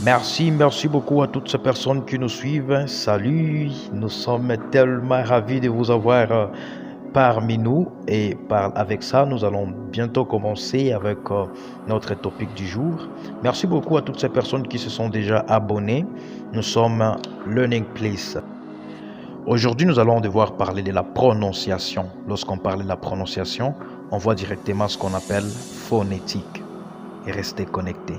Merci beaucoup à toutes ces personnes qui nous suivent. Salut, nous sommes tellement ravis de vous avoir parmi nous et avec ça, nous allons bientôt commencer avec notre topic du jour. Merci beaucoup à toutes ces personnes qui se sont déjà abonnées. Nous sommes Learning Place. Aujourd'hui, nous allons devoir parler de la prononciation. Lorsqu'on parle de la prononciation, on voit directement ce qu'on appelle phonétique. Et restez connectés.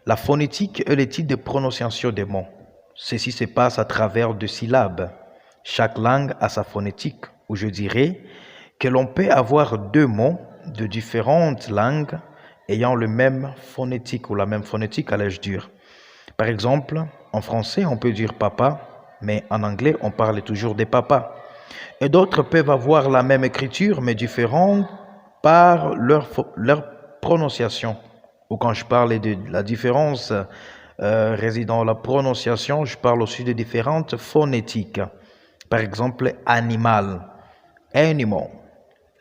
La phonétique est le type de prononciation des mots. Ceci se passe à travers deux syllabes. Chaque langue a sa phonétique, ou je dirais que l'on peut avoir deux mots de différentes langues ayant le même phonétique ou la même phonétique, allais-je dire. Par exemple, en français, on peut dire papa, mais en anglais, on parle toujours de papa. Et d'autres peuvent avoir la même écriture, mais différente par leur prononciation. Ou quand je parle de la différence résidant la prononciation, je parle aussi de différentes phonétiques. Par exemple, animal, animal,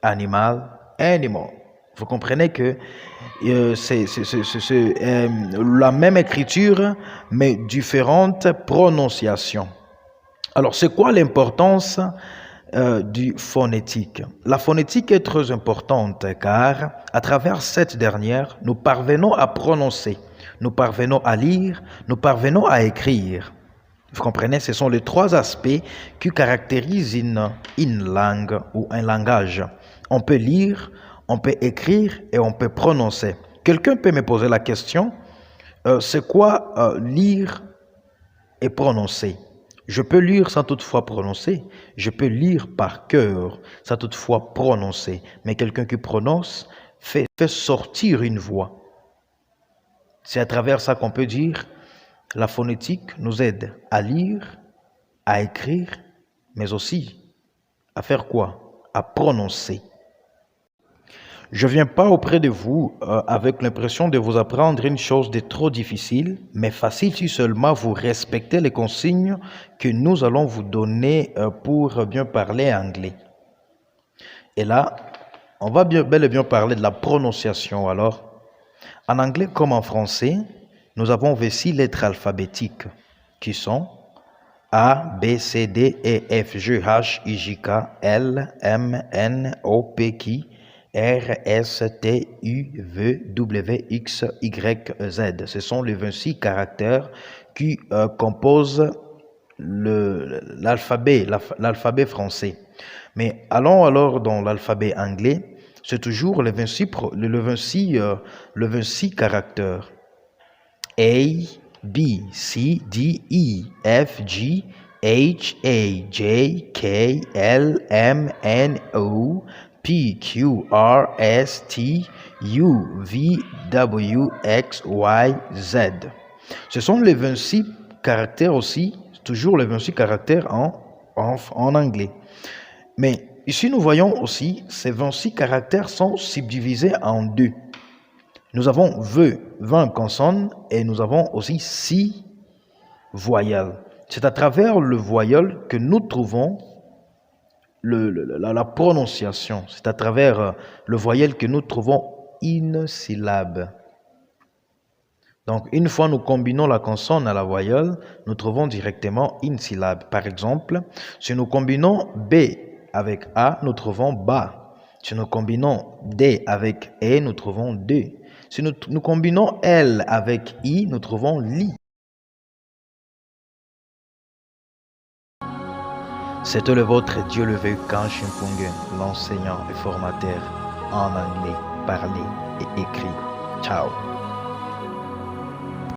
animal, animal. Vous comprenez que c'est la même écriture, mais différentes prononciations. Alors, c'est quoi l'importance du phonétique? La phonétique est très importante car à travers cette dernière, nous parvenons à prononcer, nous parvenons à lire, nous parvenons à écrire. Vous comprenez, ce sont les trois aspects qui caractérisent une langue ou un langage. On peut lire, on peut écrire et on peut prononcer. Quelqu'un peut me poser la question, c'est quoi lire et prononcer? Je peux lire sans toutefois prononcer. Je peux lire par cœur sans toutefois prononcer. Mais quelqu'un qui prononce fait sortir une voix. C'est à travers ça qu'on peut dire la phonétique nous aide à lire, à écrire, mais aussi à faire quoi? À prononcer. Je ne viens pas auprès de vous avec l'impression de vous apprendre une chose de trop difficile, mais facile si seulement vous respectez les consignes que nous allons vous donner pour bien parler anglais. Et là, on va bel et bien parler de la prononciation. Alors, en anglais comme en français, nous avons 26 lettres alphabétiques qui sont A, B, C, D, E, F, G, H, I, J, K, L, M, N, O, P, Q, R, S, T, U, V, W, X, Y, Z. Ce sont les 26 caractères qui composent l'alphabet français. Mais allons alors dans l'alphabet anglais, c'est toujours le 26 caractères. A, B, C, D, E, F, G, H, A, J, K, L, M, N, O, P, Q, R, S, T, U, V, W, X, Y, Z. Ce sont les 26 caractères aussi, toujours les 26 caractères en anglais. Mais ici, nous voyons aussi, ces 26 caractères sont subdivisés en deux. Nous avons 20 consonnes et nous avons aussi 6 voyelles. C'est à travers le voyelle que nous trouvons la prononciation. C'est à travers le voyelle que nous trouvons une syllabe. Donc, une fois nous combinons la consonne à la voyelle, nous trouvons directement une syllabe. Par exemple, si nous combinons B avec A, nous trouvons ba. Si nous combinons D avec E, nous trouvons de. Si nous combinons L avec I, nous trouvons li. C'était le vôtre Dieu le veut Kang Chimpungen, l'enseignant et formateur en anglais, parlé et écrit. Ciao.